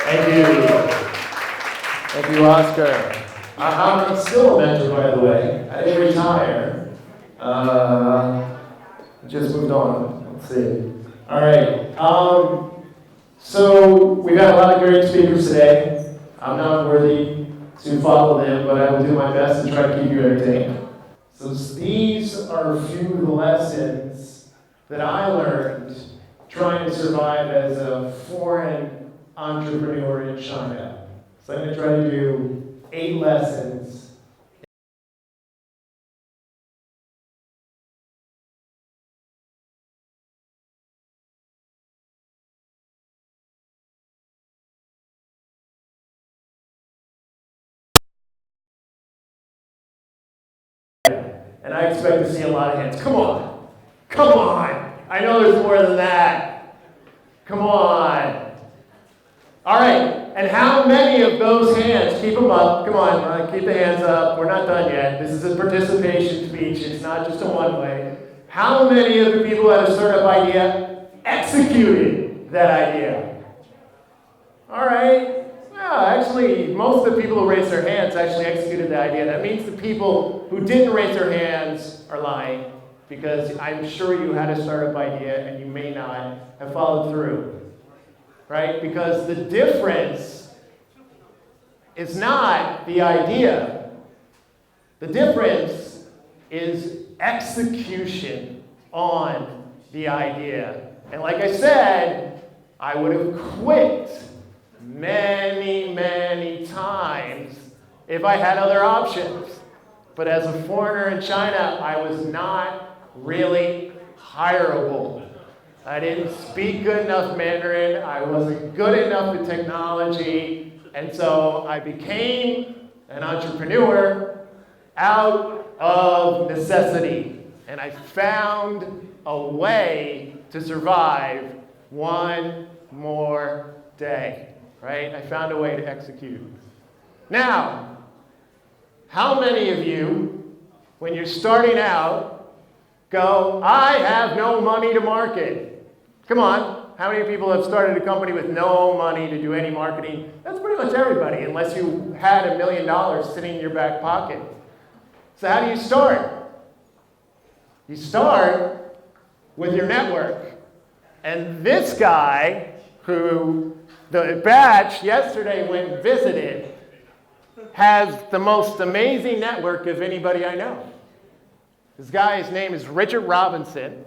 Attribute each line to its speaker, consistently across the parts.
Speaker 1: Thank you. Thank you, Oscar. I'm still a mentor, by the way. I didn't retire. Just moved on. Let's see. All right. So we've got a lot of great speakers today. I'm not worthy to follow them, but I will do my best to try to keep you entertained. So these are a few of the lessons that I learned trying to survive as a foreign entrepreneur in China. So I'm going to try to do 8 lessons. And I expect to see a lot of hands. Come on. Come on. I know there's more than that. Come on. All right. And how many of those hands, keep them up. Come on. Keep the hands up. We're not done yet. This is a participation speech. It's not just a one-way. How many of the people who had a startup idea executed that idea? All right. Yeah, actually, most of the people who raised their hands actually executed the idea. That means the people who didn't raise their hands are lying, because I'm sure you had a startup idea and you may not have followed through, right? Because the difference is not the idea. The difference is execution on the idea. And like I said, I would have quit many times if I had other options. But as a foreigner in China, I was not really hireable. I didn't speak good enough Mandarin. I wasn't good enough at technology. And so I became an entrepreneur out of necessity. And I found a way to survive one more day. Right? I found a way to execute. Now, how many of you, when you're starting out, go, I have no money to market? Come on. How many people have started a company with no money to do any marketing? That's pretty much everybody, unless you had $1 million sitting in your back pocket. So how do you start? You start with your network. And this guy, who the batch yesterday went and visited, has the most amazing network of anybody I know. This guy's name is Richard Robinson.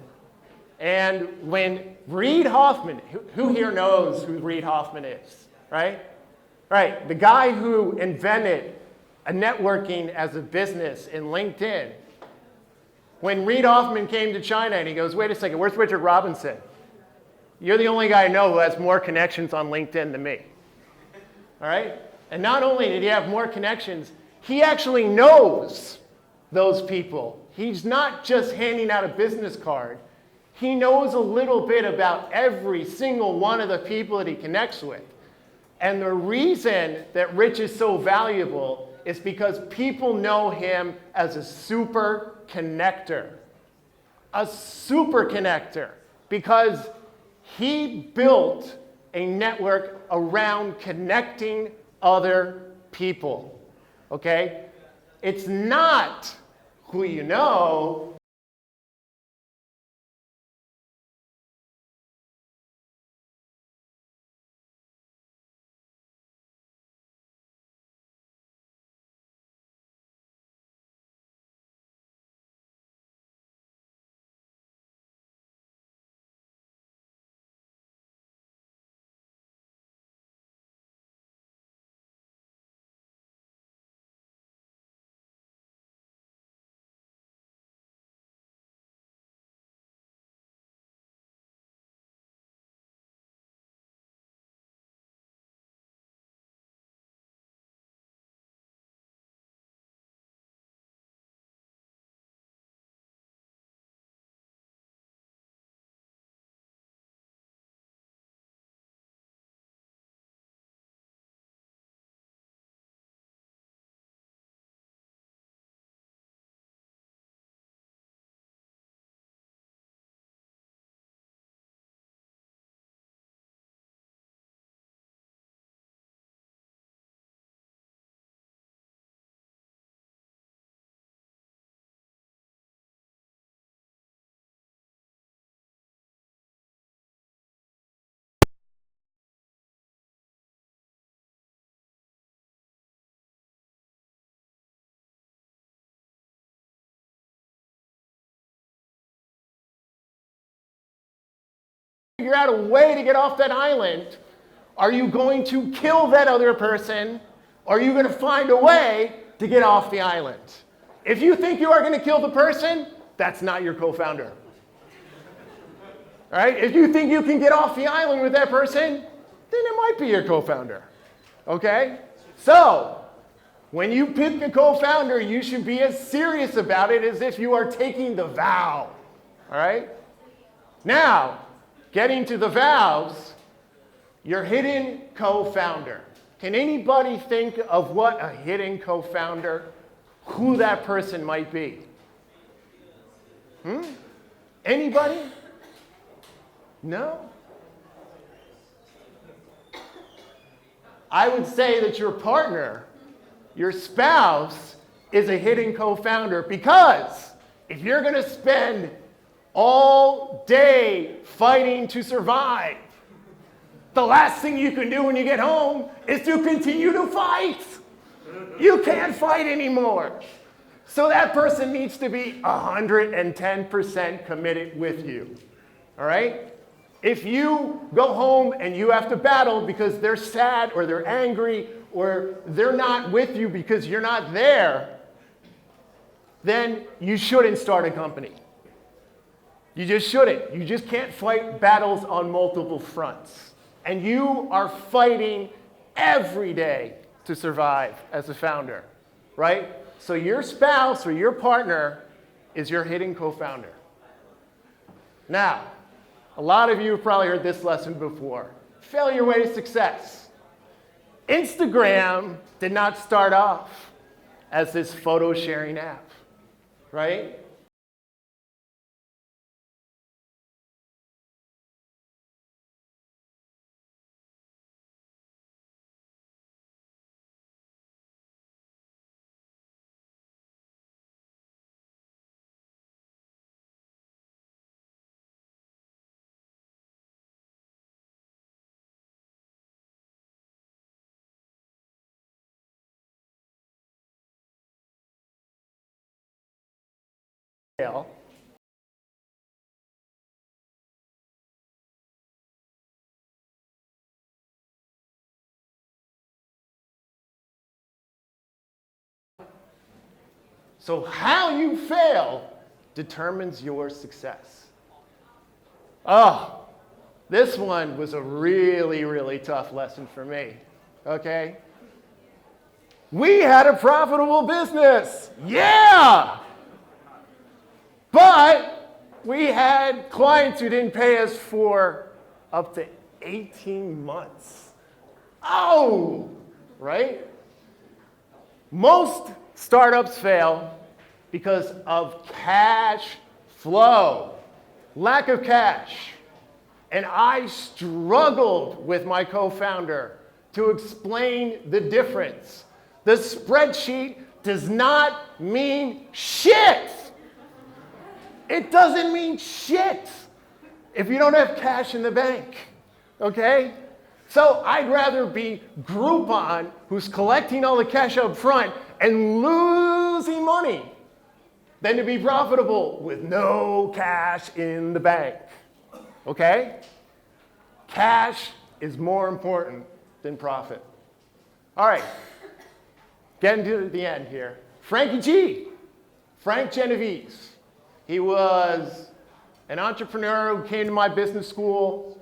Speaker 1: And when Reid Hoffman, who here knows who Reid Hoffman is, right? Right, the guy who invented a networking as a business in LinkedIn. When Reid Hoffman came to China and he goes, wait a second, where's Richard Robinson? You're the only guy I know who has more connections on LinkedIn than me. All right? And not only did he have more connections, he actually knows those people. He's not just handing out a business card. He knows a little bit about every single one of the people that he connects with. And the reason that Rich is so valuable is because people know him as a super connector. A super connector. Because he built a network around connecting other people, okay? It's not who you know, figure out a way to get off that island. Are you going to kill that other person? Or are you going to find a way to get off the island? If you think you are going to kill the person, that's not your co-founder. All right? If you think you can get off the island with that person, then it might be your co-founder. Okay? So, when you pick a co-founder, you should be as serious about it as if you are taking the vow. All right? Now, getting to the vows, your hidden co-founder. Can anybody think of what a hidden co-founder, who that person might be? Anybody? No? I would say that your partner, your spouse, is a hidden co-founder, because if you're going to spend all day fighting to survive, the last thing you can do when you get home is to continue to fight. You can't fight anymore. So that person needs to be 110% committed with you. All right? If you go home and you have to battle because they're sad or they're angry or they're not with you because you're not there, then you shouldn't start a company. You just shouldn't. You just can't fight battles on multiple fronts. And you are fighting every day to survive as a founder, right? So your spouse or your partner is your hidden co-founder. Now, a lot of you have probably heard this lesson before. Failure way to success. Instagram did not start off as this photo sharing app, right? So how you fail determines your success. Oh, this one was a really, really tough lesson for me, okay? We had a profitable business, yeah! But we had clients who didn't pay us for up to 18 months. Oh, right? Most startups fail because of cash flow, lack of cash. And I struggled with my co-founder to explain the difference. The spreadsheet does not mean shit. It doesn't mean shit if you don't have cash in the bank, okay? So I'd rather be Groupon, who's collecting all the cash up front and losing money, than to be profitable with no cash in the bank, okay? Cash is more important than profit. All right, getting to the end here. Frankie G, Frank Genovese. He was an entrepreneur who came to my business school.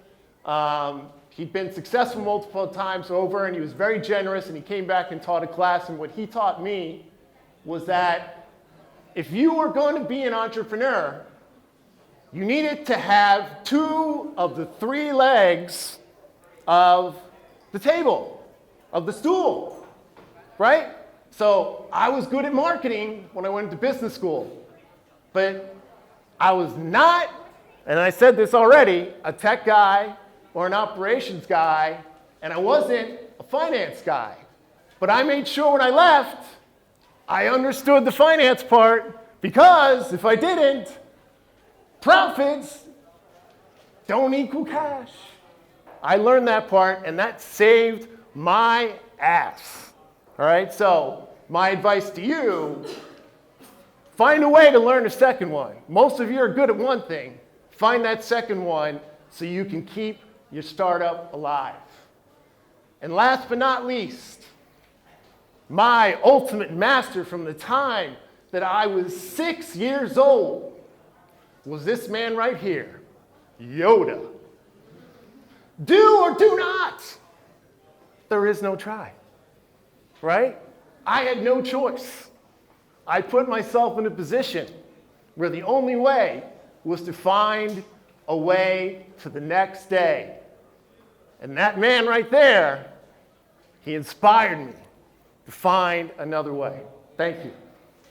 Speaker 1: He'd been successful multiple times over, and he was very generous, and he came back and taught a class, and what he taught me was that if you were going to be an entrepreneur, you needed to have 2 of the 3 legs of the table, of the stool, right? So I was good at marketing when I went to business school, but I was not, and I said this already, a tech guy or an operations guy, and I wasn't a finance guy. But I made sure when I left, I understood the finance part, because if I didn't, profits don't equal cash. I learned that part, and that saved my ass. All right, so my advice to you, find a way to learn a second one. Most of you are good at one thing. Find that second one so you can keep your startup alive. And last but not least, my ultimate master from the time that I was 6 years old was this man right here, Yoda. Do or do not. There is no try, right? I had no choice. I put myself in a position where the only way was to find a way to the next day. And that man right there, he inspired me to find another way. Thank you.